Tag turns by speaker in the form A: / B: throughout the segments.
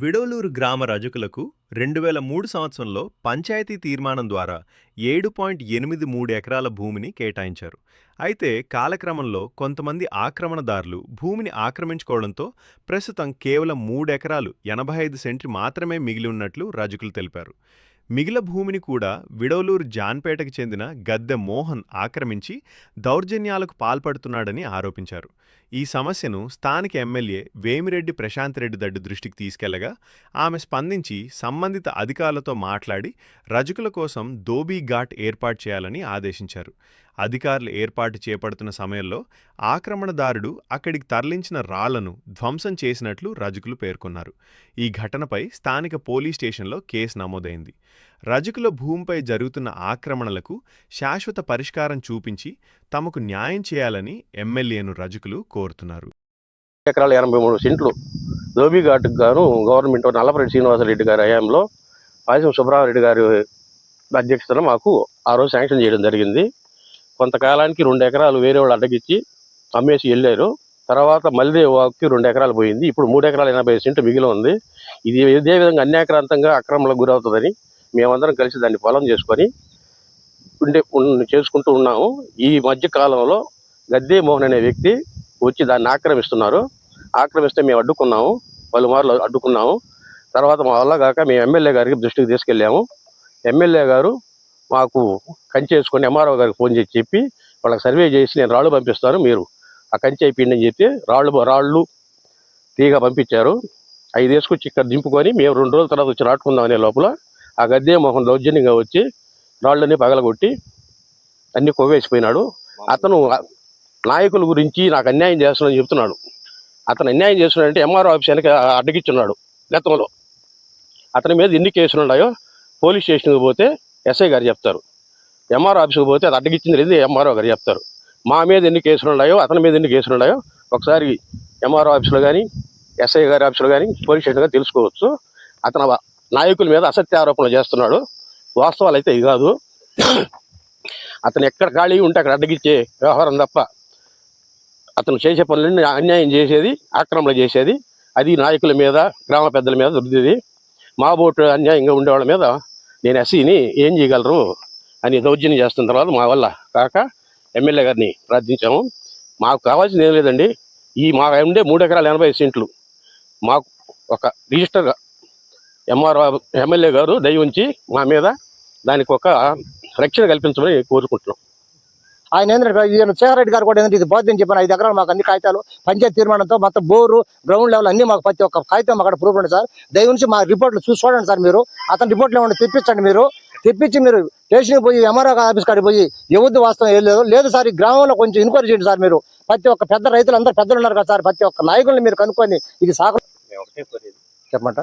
A: విడవలూరు గ్రామ రజకులకు 2003 సంవత్సరంలో పంచాయతీ తీర్మానం ద్వారా 7.83 ఎకరాల భూమిని కేటాయించారు. అయితే కాలక్రమంలో కొంతమంది ఆక్రమణదారులు భూమిని ఆక్రమించుకోవడంతో ప్రస్తుతం కేవలం 3 ఎకరాలు 85 సెంట్లు మాత్రమే మిగిలి ఉన్నట్లు రజకులు తెలిపారు. మిగిలిన భూమిని కూడా విడవలూరు జాన్పేటకు చెందిన గద్దె మోహన్ ఆక్రమించి దౌర్జన్యాలకు పాల్పడుతున్నాడని ఆరోపించారు. ఈ సమస్యను స్థానిక ఎమ్మెల్యే వేమిరెడ్డి ప్రశాంత్ రెడ్డి దడ్డి దృష్టికి తీసుకెళ్లగా ఆమె స్పందించి సంబంధిత అధికారులతో మాట్లాడి రజకుల కోసం ధోబీ ఘాట్ ఏర్పాటు చేయాలని ఆదేశించారు. అధికారులు ఏర్పాటు చేపడుతున్న సమయంలో ఆక్రమణదారుడు అక్కడికి తరలించిన రాళ్లను ధ్వంసం చేసినట్లు రజకులు పేర్కొన్నారు. ఈ ఘటనపై స్థానిక పోలీస్ స్టేషన్లో కేసు నమోదైంది. రజకుల భూమిపై జరుగుతున్న ఆక్రమణలకు శాశ్వత పరిష్కారం చూపించి తమకు న్యాయం చేయాలని ఎమ్మెల్యేను రజకులు కోరుతున్నారు.
B: ఎకరాల 83 సెంట్లు ధోబీ ఘాట్కు గాను గవర్నమెంట్ నల్లపరెడ్డి శ్రీనివాసరెడ్డి గారి హయాంలో పాయసం సుబ్రహ్మరెడ్డి గారి అధ్యక్షతన మాకు ఆ రోజు శాంక్షన్ చేయడం జరిగింది. కొంతకాలానికి 2 ఎకరాలు వేరే వాళ్ళు అడ్డగిచ్చి అమ్మేసి వెళ్ళారు. తర్వాత మళ్ళీ వాక్కి 2 ఎకరాలు పోయింది. ఇప్పుడు 3 ఎకరాల 80 సెంట్లు మిగిలి ఉంది. ఇది ఇదే విధంగా అన్యాక్రాంతంగా అక్రమణకు గురవుతుందని మేమందరం కలిసి దాన్ని పొలం చేసుకొని చేసుకుంటూ ఉన్నాము. ఈ మధ్య కాలంలో గద్దె మోహన్ అనే వ్యక్తి వచ్చి దాన్ని ఆక్రమిస్తున్నారు. ఆక్రమిస్తే మేము అడ్డుకున్నాము, పలుమార్లు అడ్డుకున్నాము. తర్వాత మా వల్ల కాక మేము ఎమ్మెల్యే గారికి దృష్టికి తీసుకెళ్ళాము. ఎమ్మెల్యే గారు మాకు కంచె వేసుకొని ఎంఆర్ఓ గారికి ఫోన్ చేసి చెప్పి వాళ్ళకి సర్వే చేసి నేను రాళ్ళు పంపిస్తాను, మీరు ఆ కంచె అయిపోయింది అని చెప్పి రాళ్ళు తీగ పంపించారు. 5 వేసుకొచ్చి ఇక్కడ దింపుకొని మేము 2 రోజుల తర్వాత వచ్చి నాటుకుందాం అనే లోపల ఆ గద్దె మోహన్ దౌర్జన్యంగా వచ్చి రాళ్ళని పగలగొట్టి అన్ని కొవ్వేసిపోయినాడు. అతను నాయకుల గురించి నాకు అన్యాయం చేస్తున్నాడని చెప్తున్నాడు. అతను అన్యాయం చేస్తున్నాడంటే ఎంఆర్ఓ ఆఫీస్ వెనక అడ్డగిచ్చున్నాడు. గతంలో అతని మీద ఎన్ని కేసులు ఉన్నాయో పోలీస్ స్టేషన్కి పోతే ఎస్ఐ గారు చెప్తారు, ఎంఆర్ఓ ఆఫీస్కి పోతే అది అడ్డగిచ్చింది లేదు ఎంఆర్ఓ గారు చెప్తారు. మా మీద ఎన్ని కేసులు ఉన్నాయో అతని మీద ఎన్ని కేసులు ఉన్నాయో ఒకసారి ఎంఆర్ఓ ఆఫీస్లో కానీ ఎస్ఐ గారి ఆఫీస్లో కానీ పోలీస్ స్టేషన్ కానీ తెలుసుకోవచ్చు. అతను నాయకుల మీద అసత్య ఆరోపణలు చేస్తున్నాడు. వాస్తవాలు అయితే ఇది కాదు. అతను ఎక్కడ ఖాళీ ఉంటే అక్కడ అడ్డగిచ్చే వ్యవహారం తప్ప అతను చేసే పనులన్నీ అన్యాయం చేసేది, ఆక్రమణ చేసేది అది నాయకుల మీద, గ్రామ పెద్దల మీద రుద్దేది. మా బోటు అన్యాయంగా ఉండేవాళ్ళ మీద నేను ఎస్సీని ఏం చేయగలరు అని దౌర్జన్యం చేస్తున్న తర్వాత మా వల్ల కాక ఎమ్మెల్యే గారిని ప్రార్థించాము. మాకు కావాల్సింది ఏం లేదండి, ఈ మా ఉండే 3 ఎకరాల 80 సెంట్లు మాకు ఒక రిజిస్టర్గా ఎమ్మెల్యే గారు దయ ఉంచి మా మీద దానికి ఒక రక్షణ కల్పించమని కోరుకుంటున్నాం.
C: ఆయన ఏంటంటే ఈయన శేఖరెడ్డి గారు కూడా ఏంటంటే ఇది బాధ్యత చెప్పాను. 5 ఎకరాలు మాకు అన్ని కాగితాలు పంచాయతీ తీర్మానంతో మొత్తం బోరు గ్రౌండ్ లెవెల్ అన్ని మాకు ప్రతి ఒక్క కాగితం అక్కడ ప్రూఫ్ ఉంది సార్. దయ నుంచి మా రిపోర్ట్లు చూడండి సార్. మీరు అతని రిపోర్ట్లు ఏమన్నా తెప్పించండి. మీరు తెప్పించి మీరు స్టేషన్కి పోయి ఎంఆర్ఓ ఆఫీస్ కాడికి పోయి ఎవరిది వాస్తవం ఏం లేదు సార్. ఈ గ్రామంలో కొంచెం ఎంక్వైరీ చేయండి సార్. మీరు ప్రతి ఒక్క పెద్ద రైతులు అందరూ పెద్దలు ఉన్నారు కదా సార్, ప్రతి ఒక్క నాయకుల్ని మీరు కనుక్కొని ఇది సాగు చెప్పమంట.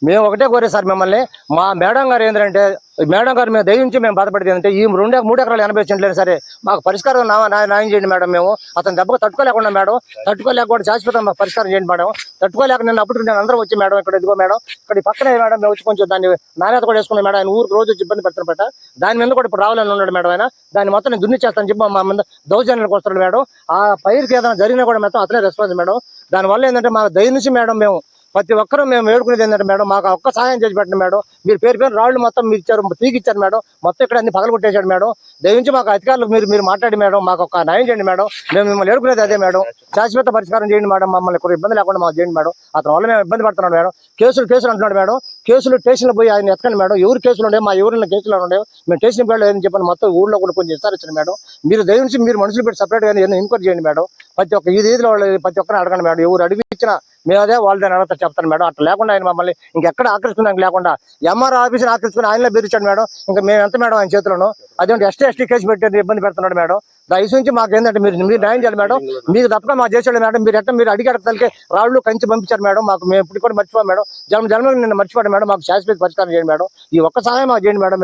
C: మేము ఒకటే కోరే సార్ మిమ్మల్ని, మా మేడం గారు ఏంటంటే మేడం గారు మేము దయించి మేము బాధపడేది ఏంటంటే ఈ 3 ఎకరాల 80 సెంట్లు సరే మాకు పరిష్కారం న్యాయం చేయండి మేడం. మేము అతను దెబ్బకు తట్టుకోలేకుండా మేడం, తట్టుకోలేకుండా శాశ్వతం మాకు పరిష్కారం చేయండి మేడం. తట్టుకోలేక నేను అప్పుడు నేను అందరూ వచ్చి మేడం ఇక్కడ ఇదిగో మేడం ఇక్కడ పక్కనే మేడం మేము వచ్చి కొంచెం దాన్ని నాణ్యత కూడా వేసుకున్నాం మేడం. ఆయన ఊరికి రోజు వచ్చి ఇబ్బంది పెడుతున్నట్ట దాని మీద కూడా ఇప్పుడు రావాలని ఉన్నాడు మేడం. ఆయన దాన్ని మొత్తం నేను దున్నిచ్చేస్తాను చెప్పి మా మీద దౌర్జన్యాలకు వస్తాడు మేడం. ఆ పైరుకి ఏదైనా జరిగినా కూడా మొత్తం అతనే రెస్పాన్స్ మేడం. దానివల్ల ఏంటంటే మా దయ నుంచి మేడం మేము ప్రతి ఒక్కరూ మేము వేడుకునేది ఏంటంటే మేడం మాకు ఒక్క సహాయం చేసి పెట్టండి మేడం. మీరు పేరు రాళ్ళు మొత్తం మీరు ఇచ్చారు, తీగిచ్చారు మేడం. మొత్తం ఇక్కడ అన్ని పగలు కొట్టేశాడు మేడం. దయవించి మాకు అధికారులు మీరు మాట్లాడి మేడం మాకు ఒక న్యాయం చేయండి మేడం. మేము మిమ్మల్ని వేడుకునేది అదే మేడం. శాశ్వత పరిష్కారం చేయండి మేడం. మమ్మల్ని కొన్ని ఇబ్బంది లేకుండా మాకు చేయండి మేడం. అతని వల్ల మేము ఇబ్బంది పడుతున్నాడు మేడం. కేసులు అంటున్నాడు మేడం. కేసులు స్టేషన్లో పోయి ఆయన ఎత్తకండి మేడం. ఎవరు కేసులు ఉండే మా ఎవరైనా కేసులు ఉండేవి మేము స్టేషన్ పేరు ఏదని చెప్పండి. మొత్తం ఊళ్ళో కూడా కొంచెం విచారించండి మేడం. మీరు దయవించి మీరు మనుషులు పెట్టి సపరేట్గా ఎంక్వైరీ చేయండి మేడం. ప్రతి ఒక్క ఈ రీతిలో వాళ్ళు ప్రతి ఒక్కరిని అడగండి మేడం. ఎవరు అడిగి ఇచ్చినా మేము అదే వాళ్ళని అడగతా చెప్తాను మేడం. అట్లా లేకుండా ఆయన మమ్మల్ని ఇంకెక్కడ ఆకర్షించడానికి లేకుండా ఎంఆర్ఓ ఆఫీస్ని ఆకర్షించుకుని ఆయనలో బెదిరించాడు మేడం. ఇంకా మేము ఎంత మేడం ఆయన చేతులను అదేంటి ఎస్టీ కేసు పెట్టి ఇబ్బంది పెడుతున్నాడు మేడం. దయచేసి నుంచి మాకు ఏంటంటే మీరు న్యాయం చేయాలి మేడం. మీకు తప్పక మాకు చేసాడు మేడం. మీరు అడిగడతలకి రాళ్ళు కంచి పంపించారు మేడం. మాకు మేము ఇప్పుడు కూడా మర్చిపోయాం మేడం. జన్మ నిన్న మర్చిపోయాడు మేడం. మాకు శాశ్వత పరిష్కారం చేయండి మేడం. ఈ ఒక్క సహాయం మాకు చేయండి మేడం.